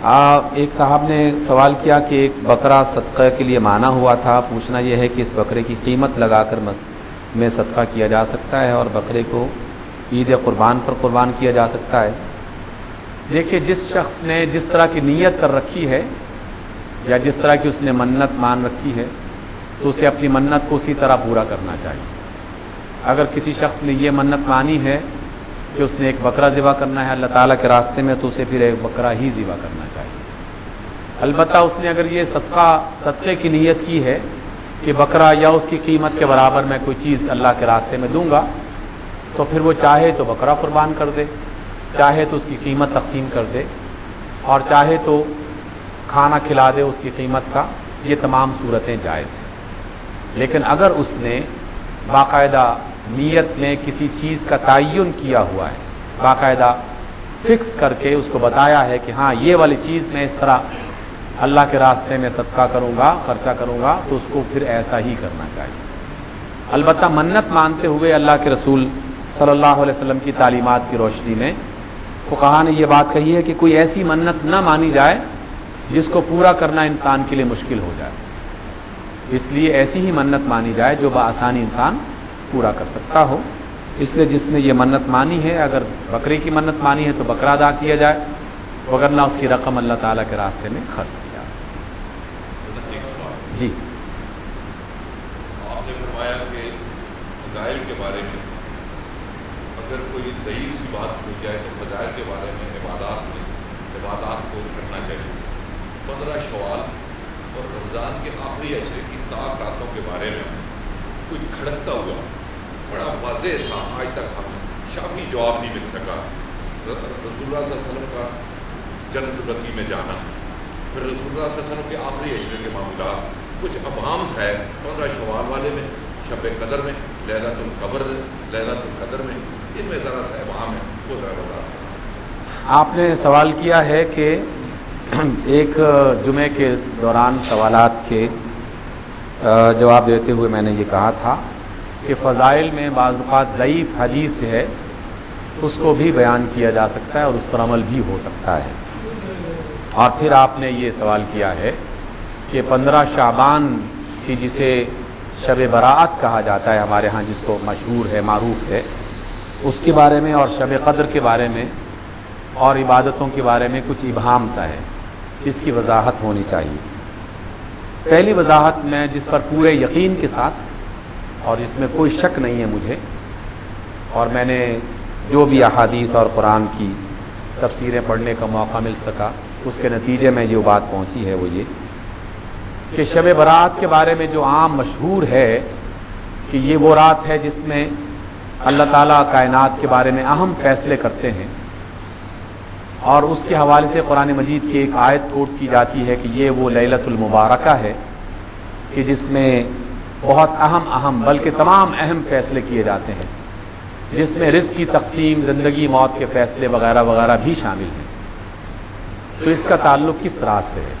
ایک صاحب نے سوال کیا کہ ایک بکرا صدقہ کے لیے مانا ہوا تھا، پوچھنا یہ ہے کہ اس بکرے کی قیمت لگا کر میں صدقہ کیا جا سکتا ہے اور بکرے کو عید قربان پر قربان کیا جا سکتا ہے؟ دیکھیے، جس شخص نے جس طرح کی نیت کر رکھی ہے یا جس طرح کی اس نے منت مان رکھی ہے تو اسے اپنی منت کو اسی طرح پورا کرنا چاہیے۔ اگر کسی شخص نے یہ منت مانی ہے کہ اس نے ایک بکرا ذبح کرنا ہے اللہ تعالیٰ کے راستے میں، تو اسے پھر ایک بکرا ہی ذبح کرنا چاہیے۔ البتہ اس نے اگر یہ صدقے کی نیت کی ہے کہ بکرا یا اس کی قیمت کے برابر میں کوئی چیز اللہ کے راستے میں دوں گا، تو پھر وہ چاہے تو بکرا قربان کر دے، چاہے تو اس کی قیمت تقسیم کر دے، اور چاہے تو کھانا کھلا دے اس کی قیمت کا۔ یہ تمام صورتیں جائز ہیں۔ لیکن اگر اس نے باقاعدہ نیت میں کسی چیز کا تعین کیا ہوا ہے، باقاعدہ فکس کر کے اس کو بتایا ہے کہ ہاں یہ والی چیز میں اس طرح اللہ کے راستے میں صدقہ کروں گا، خرچہ کروں گا، تو اس کو پھر ایسا ہی کرنا چاہیے۔ البتہ منت مانتے ہوئے اللہ کے رسول صلی اللہ علیہ وسلم کی تعلیمات کی روشنی میں فقہا نے یہ بات کہی ہے کہ کوئی ایسی منت نہ مانی جائے جس کو پورا کرنا انسان کے لیے مشکل ہو جائے۔ اس لیے ایسی ہی منت مانی جائے جو بآسانی انسان پورا کر سکتا ہو۔ اس لیے جس نے یہ منت مانی ہے، اگر بکرے کی منت مانی ہے تو بکرا ادا کیا جائے، وگرنہ اس کی رقم اللہ تعالیٰ کے راستے میں خرچ کی جا سکے۔ جی، آپ نے فرمایا کہ فضائل کے بارے میں اگر کوئی ضعیف سی بات ہو جائے تو فضائل کے بارے میں عبادات کو کرنا چاہیے۔ 15 شوال اور رمضان کے آخری عشرے کی طاق راتوں کے بارے میں کوئی کھڑکتا ہوا بڑا واضح سا آج تک ہم شافی جواب نہیں مل سکا۔ رسول اللہ صلی اللہ علیہ وسلم کا جنت البقیع میں جانا، پھر رسول اللہ صلی اللہ علیہ وسلم کے آخری عشرے کے معاملات، کچھ ابہام ہے 15 شوال والے میں، شب قدر میں، لیلۃ القدر میں، ان میں ذرا سا ابہام ہے، وہ ذرا وضاحت۔ آپ نے سوال کیا ہے کہ ایک جمعے کے دوران سوالات کے جواب دیتے ہوئے میں نے یہ کہا تھا کہ فضائل میں بعض اوقات ضعیف حدیث جو ہے اس کو بھی بیان کیا جا سکتا ہے اور اس پر عمل بھی ہو سکتا ہے۔ اور پھر آپ نے یہ سوال کیا ہے کہ 15 شعبان کی جسے شب برات کہا جاتا ہے ہمارے ہاں، جس کو مشہور ہے، معروف ہے، اس کے بارے میں اور شب قدر کے بارے میں اور عبادتوں کے بارے میں کچھ ابہام سا ہے، اس کی وضاحت ہونی چاہیے۔ پہلی وضاحت میں جس پر پورے یقین کے ساتھ اور جس میں کوئی شک نہیں ہے مجھے، اور میں نے جو بھی احادیث اور قرآن کی تفسیریں پڑھنے کا موقع مل سکا اس کے نتیجے میں جو بات پہنچی ہے وہ یہ کہ شب برات کے بارے میں جو عام مشہور ہے کہ یہ وہ رات ہے جس میں اللہ تعالیٰ کائنات کے بارے میں اہم فیصلے کرتے ہیں، اور اس کے حوالے سے قرآن مجید کی ایک آیت کوٹ کی جاتی ہے کہ یہ وہ لیلۃ المبارکہ ہے کہ جس میں بہت اہم بلکہ تمام اہم فیصلے کیے جاتے ہیں، جس میں رزق کی تقسیم، زندگی موت کے فیصلے وغیرہ وغیرہ بھی شامل ہیں۔ تو اس کا تعلق کس راز سے ہے؟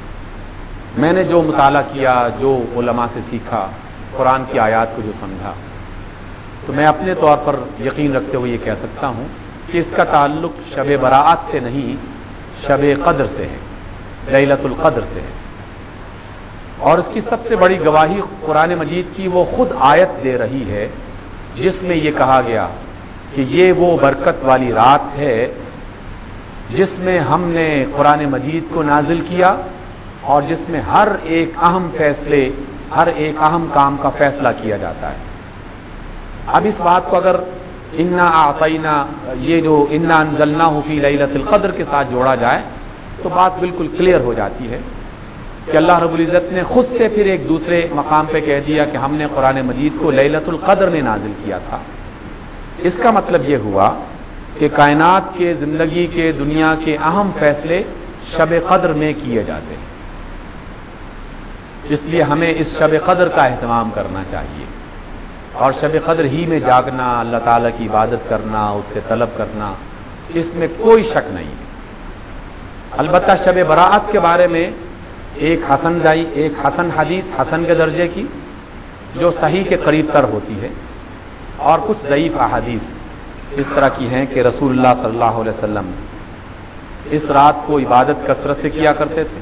میں نے جو مطالعہ کیا، جو علماء سے سیکھا، قرآن کی آیات کو جو سمجھا، تو میں اپنے طور پر یقین رکھتے ہوئے یہ کہہ سکتا ہوں کہ اس کا تعلق شب برات سے نہیں، شب قدر سے ہے، لیلۃ القدر سے ہے۔ اور اس کی سب سے بڑی گواہی قرآن مجید کی وہ خود آیت دے رہی ہے جس میں یہ کہا گیا کہ یہ وہ برکت والی رات ہے جس میں ہم نے قرآن مجید کو نازل کیا اور جس میں ہر ایک اہم فیصلے، ہر ایک اہم کام کا فیصلہ کیا جاتا ہے۔ اب اس بات کو اگر انا اعطینا، یہ جو انا انزلناہ فی لیلۃ القدر کے ساتھ جوڑا جائے تو بات بالکل کلیئر ہو جاتی ہے کہ اللہ رب العزت نے خود سے پھر ایک دوسرے مقام پہ کہہ دیا کہ ہم نے قرآن مجید کو لیلۃ القدر میں نازل کیا تھا۔ اس کا مطلب یہ ہوا کہ کائنات کے، زندگی کے، دنیا کے اہم فیصلے شب قدر میں کیے جاتے ہیں۔ اس لیے ہمیں اس شب قدر کا اہتمام کرنا چاہیے، اور شب قدر ہی میں جاگنا، اللہ تعالیٰ کی عبادت کرنا، اس سے طلب کرنا، اس میں کوئی شک نہیں ہے۔ البتہ شب برات کے بارے میں ایک حسن حدیث، حسن کے درجے کی، جو صحیح کے قریب تر ہوتی ہے، اور کچھ ضعیف احادیث اس طرح کی ہیں کہ رسول اللہ صلی اللہ علیہ وسلم اس رات کو عبادت کثرت سے کیا کرتے تھے،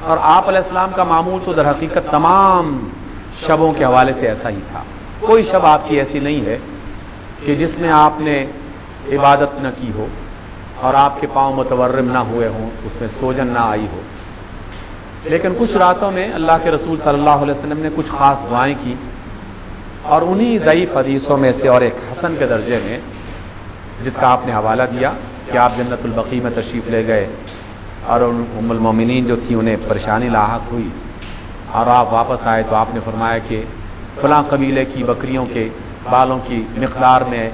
اور آپ علیہ السلام کا معمول تو در حقیقت تمام شبوں کے حوالے سے ایسا ہی تھا۔ کوئی شب آپ کی ایسی نہیں ہے کہ جس میں آپ نے عبادت نہ کی ہو اور آپ کے پاؤں متورم نہ ہوئے ہوں، اس میں سوجن نہ آئی ہو۔ لیکن کچھ راتوں میں اللہ کے رسول صلی اللہ علیہ وسلم نے کچھ خاص دعائیں کی، اور انہی ضعیف حدیثوں میں سے اور ایک حسن کے درجے میں جس کا آپ نے حوالہ دیا کہ آپ جنت البقیع میں تشریف لے گئے اور ام المومنین جو تھی انہیں پریشانی لاحق ہوئی، اور آپ واپس آئے تو آپ نے فرمایا کہ فلاں قبیلے کی بکریوں کے بالوں کی مقدار میں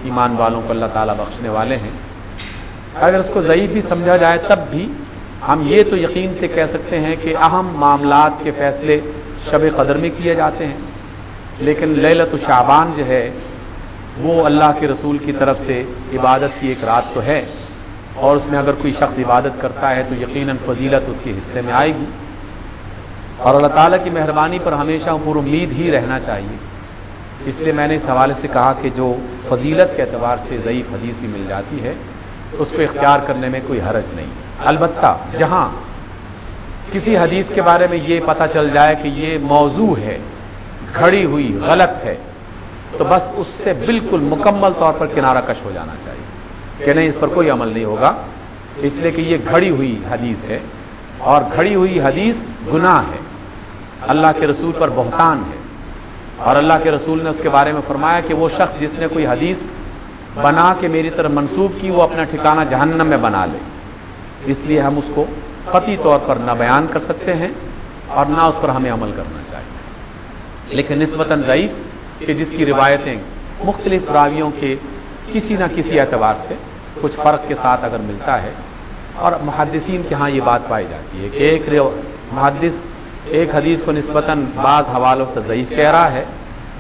ایمان والوں کو اللہ تعالیٰ بخشنے والے ہیں۔ اگر اس کو ضعیف بھی سمجھا جائے تب بھی ہم یہ تو یقین سے کہہ سکتے ہیں کہ اہم معاملات کے فیصلے شب قدر میں کیے جاتے ہیں، لیکن لیلۃ شعبان جو ہے وہ اللہ کے رسول کی طرف سے عبادت کی ایک رات تو ہے، اور اس میں اگر کوئی شخص عبادت کرتا ہے تو یقیناً فضیلت اس کے حصے میں آئے گی، اور اللہ تعالیٰ کی مہربانی پر ہمیشہ پر امید ہی رہنا چاہیے۔ اس لیے میں نے اس حوالے سے کہا کہ جو فضیلت کے اعتبار سے ضعیف حدیث بھی مل جاتی ہے اس کو اختیار کرنے میں کوئی حرج نہیں۔ البتہ جہاں کسی حدیث کے بارے میں یہ پتہ چل جائے کہ یہ موضوع ہے، گھڑی ہوئی، غلط ہے، تو بس اس سے بالکل مکمل طور پر کنارہ کش ہو جانا چاہیے کہ نہیں، اس پر کوئی عمل نہیں ہوگا، اس لیے کہ یہ گھڑی ہوئی حدیث ہے، اور گھڑی ہوئی حدیث گناہ ہے، اللہ کے رسول پر بہتان ہے، اور اللہ کے رسول نے اس کے بارے میں فرمایا کہ وہ شخص جس نے کوئی حدیث بنا کے میری طرف منسوب کی وہ اپنا ٹھکانہ جہنم میں بنا لے۔ اس لیے ہم اس کو قطعی طور پر نہ بیان کر سکتے ہیں اور نہ اس پر ہمیں عمل کرنا چاہیے، لیکن نسبتاً ضعیف کہ جس کی روایتیں مختلف راویوں کے کسی نہ کسی اعتبار سے کچھ فرق کے ساتھ اگر ملتا ہے، اور محدثین کے ہاں یہ بات پائی جاتی ہے کہ ایک محدث ایک حدیث کو نسبتاً بعض حوالوں سے ضعیف کہہ رہا ہے،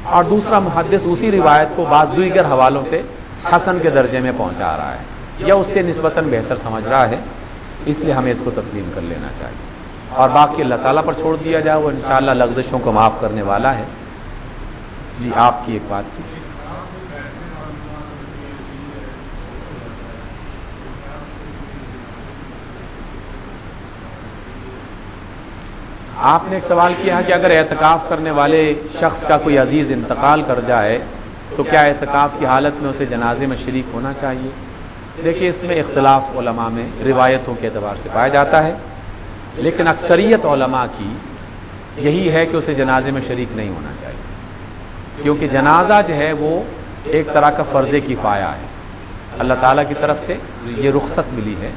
اور دوسرا محدث اسی روایت کو بعض دیگر حوالوں سے حسن کے درجے میں پہنچا رہا ہے یا اس سے نسبتاً بہتر سمجھ رہا ہے، اس لیے ہمیں اس کو تسلیم کر لینا چاہیے، اور باقی اللہ تعالیٰ پر چھوڑ دیا جائے، وہ انشاءاللہ لغزشوں کو معاف کرنے والا ہے۔ جی آپ کی ایک بات تھی۔ آپ نے ایک سوال کیا کہ اگر اعتکاف کرنے والے شخص کا کوئی عزیز انتقال کر جائے تو کیا اعتکاف کی حالت میں اسے جنازے میں شریک ہونا چاہیے؟ دیکھیے اس میں اختلاف علماء میں روایتوں کے اعتبار سے پایا جاتا ہے، لیکن اکثریت علماء کی یہی ہے کہ اسے جنازے میں شریک نہیں ہونا چاہیے، کیونکہ جنازہ جو ہے وہ ایک طرح کا فرض کفایہ ہے۔ اللہ تعالیٰ کی طرف سے یہ رخصت ملی ہے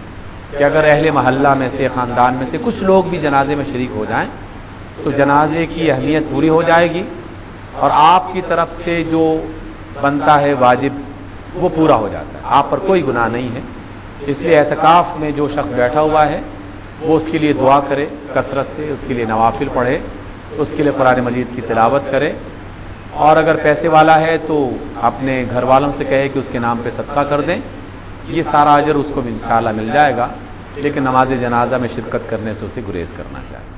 کہ اگر اہل محلہ میں سے خاندان میں سے کچھ لوگ بھی جنازے میں شریک ہو جائیں تو جنازے کی اہمیت پوری ہو جائے گی، اور آپ کی طرف سے جو بنتا ہے واجب وہ پورا ہو جاتا ہے، آپ پر کوئی گناہ نہیں ہے۔ اس لیے اعتکاف میں جو شخص بیٹھا ہوا ہے وہ اس کے لیے دعا کرے کثرت سے، اس کے لیے نوافل پڑھے، اس کے لیے قرآن مجید کی تلاوت کرے، اور اگر پیسے والا ہے تو اپنے گھر والوں سے کہے کہ اس کے نام پہ صدقہ کر دیں، یہ سارا اجر اس کو انشاءاللہ مل جائے گا، لیکن نماز جنازہ میں شرکت کرنے سے اسے گریز کرنا چاہیے۔